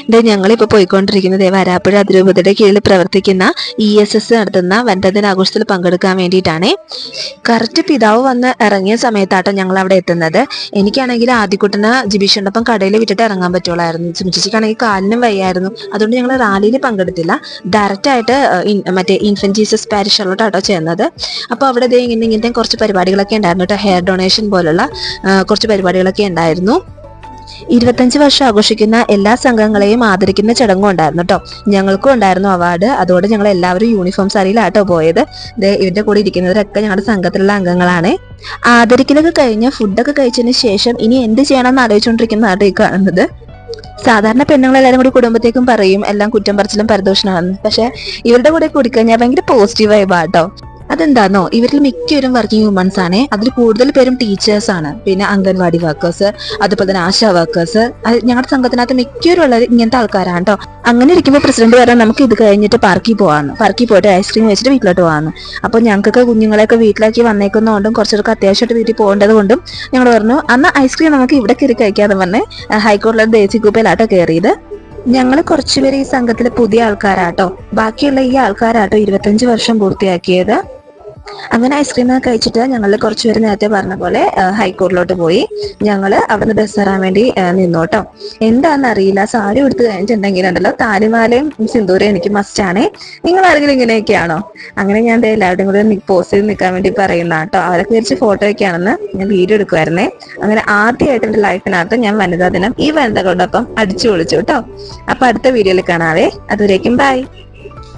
ഇത് ഞങ്ങളിപ്പോൾ പോയിക്കൊണ്ടിരിക്കുന്നത് വരാപ്പുഴ അതിരൂപതയുടെ കീഴിൽ പ്രവർത്തിക്കുന്ന ESS നടത്തുന്ന വനിതാ ദിനാഘോഷത്തിൽ പങ്കെടുക്കാൻ വേണ്ടിയിട്ടാണ്. കറക്റ്റ് പിതാവ് വന്ന് ഇറങ്ങിയ സമയത്താട്ടോ ഞങ്ങൾ അവിടെ എത്തുന്നത്. എനിക്കാണെങ്കിൽ ആദ്യക്കുട്ടനെ ജിബീഷോടൊപ്പം കടയിൽ വിട്ടിട്ട് ഇറങ്ങാൻ പറ്റുള്ളായിരുന്നു. സുമിച്ചിക്കാണെങ്കിൽ കാലിനും വയ്യായിരുന്നു. അതുകൊണ്ട് ഞങ്ങൾ റാലിയിൽ പങ്കെടുത്തില്ല. ഡയറക്റ്റ് ആയിട്ട് മറ്റേ ഇൻഫന്റ് ജീസസ് പാരിഷിലോട്ടാട്ടോ ചെയ്യുന്നത്. അപ്പോൾ അവിടെ ഇങ്ങനത്തെ കുറച്ച് പരിപാടികളൊക്കെ ഉണ്ടായിരുന്നു കേട്ടോ. ഹെയർ ഡൊണേഷൻ പോലുള്ള കുറച്ച് പരിപാടികളൊക്കെ ഉണ്ടായിരുന്നു. 25 വർഷം ആഘോഷിക്കുന്ന എല്ലാ സംഘങ്ങളെയും ആദരിക്കുന്ന ചടങ്ങും ഉണ്ടായിരുന്നു കേട്ടോ. ഞങ്ങൾക്കും ഉണ്ടായിരുന്നു അവാർഡ്. അതുകൊണ്ട് ഞങ്ങൾ എല്ലാവരും യൂണിഫോം സാരിയിലാട്ടോ പോയത്. ഇവരുടെ കൂടെ ഇരിക്കുന്നവരൊക്കെ ഞങ്ങളുടെ സംഘത്തിലുള്ള അംഗങ്ങളാണ്. ആദരിക്കലൊക്കെ കഴിഞ്ഞ് ഫുഡൊക്കെ കഴിച്ചതിന് ശേഷം ഇനി എന്ത് ചെയ്യണമെന്ന് ആലോചിച്ചുകൊണ്ടിരിക്കുന്നതാണ് ഈ കാണുന്നത്. സാധാരണ പെണ്ണുങ്ങളെല്ലാവരും കൂടി കുടുംബത്തേക്കും പറയും എല്ലാം കുറ്റം പറച്ചിലും പരദോഷമാണെന്ന്. പക്ഷെ ഇവരുടെ കൂടെ കൂടിക്കഴിഞ്ഞാൽ ഭയങ്കര പോസിറ്റീവ് വൈബാട്ടോ. അതെന്താന്നോ, ഇവരിൽ മിക്കവരും വർക്കിംഗ് വുമൻസ് ആണ്. അതിൽ കൂടുതൽ പേരും ടീച്ചേഴ്സ് ആണ്. പിന്നെ അംഗൻവാടി വർക്കേഴ്സ്, അതുപോലെ തന്നെ ആശാ വർക്കേഴ്സ്. ഞങ്ങളുടെ സംഘത്തിനകത്ത് മിക്കവരും ഉള്ളത് ഇങ്ങനത്തെ ആൾക്കാരാണ് കേട്ടോ. അങ്ങനെ ഇരിക്കുമ്പോൾ പ്രസിഡന്റ് പറയാൻ നമുക്ക് ഇത് കഴിഞ്ഞിട്ട് പാർക്കിൽ പോയിട്ട് ഐസ്ക്രീം വെച്ചിട്ട് വീട്ടിലോട്ട് പോകാമെന്ന്. അപ്പോൾ ഞങ്ങൾക്കൊക്കെ കുഞ്ഞുങ്ങളെയൊക്കെ വീട്ടിലാക്കി വന്നേക്കുന്നതുകൊണ്ടും കുറച്ചൊക്കെ അത്യാവശ്യമായിട്ട് വീട്ടിൽ പോകേണ്ടത് കൊണ്ടും ഞങ്ങൾ പറഞ്ഞു അന്ന് ഐസ്ക്രീം നമുക്ക് ഇവിടെ കയറി കഴിക്കാതെ പറഞ്ഞ് ഹൈക്കോടതിയിലെ ദേശീയ കൂപ്പയിലാട്ടോ കയറിയത്. ഞങ്ങൾ കുറച്ചുപേര് ഈ സംഘത്തിലെ പുതിയ ആൾക്കാരാട്ടോ. ബാക്കിയുള്ള ഈ ആൾക്കാരാട്ടോ 25 വർഷം പൂർത്തിയാക്കിയത്. അങ്ങനെ ഐസ്ക്രീം കഴിച്ചിട്ട് ഞങ്ങൾ കുറച്ചുപേര് നേരത്തെ പറഞ്ഞ പോലെ ഹൈക്കോർട്ടിലോട്ട് പോയി. ഞങ്ങൾ അവിടുന്ന് ബസ് കയറാൻ വേണ്ടി നിന്നോട്ടോ. എന്താണെന്ന് അറിയില്ല, സാരി എടുത്ത് കഴിഞ്ഞിട്ടുണ്ടെങ്കിലുണ്ടല്ലോ താലിമാലയും സിന്ദൂരം എനിക്ക് മസ്റ്റാണേ. നിങ്ങൾ ആരെങ്കിലും ഇങ്ങനെയൊക്കെയാണോ? അങ്ങനെ ഞാൻ എല്ലാവരുടെയും കൂടെ പോസ്റ്റ് ചെയ്ത് നിൽക്കാൻ വേണ്ടി പറയുന്ന കേട്ടോ. അവരൊക്കെ വിരിച്ച് ഫോട്ടോ ഒക്കെയാണെന്ന് ഞാൻ വീഡിയോ എടുക്കുമായിരുന്നേ. അങ്ങനെ ആദ്യമായിട്ട് എൻ്റെ ലൈഫിനകത്ത് ഞാൻ വനിതാ ദിനം ഈ വനിതകളോടൊപ്പം അടിച്ചു പൊളിച്ചു കേട്ടോ. അപ്പൊ അടുത്ത വീഡിയോയിൽ കാണാവേ. അതുവരേക്കും ബൈ.